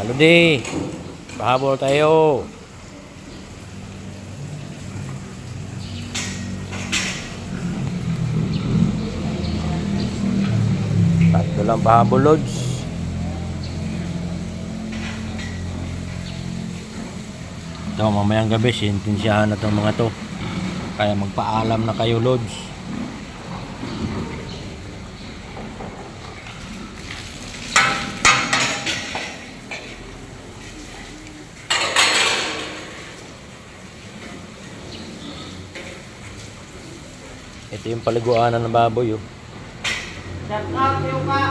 Lodi, pahabol tayo. Tatlo lang pahabol, Lods. Ito, mamayang gabi, sintensyahan na itong mga to. Kaya magpaalam na kayo, Lods. Ito yung paliguanan ng baboy, oh. Shut up, yung ka!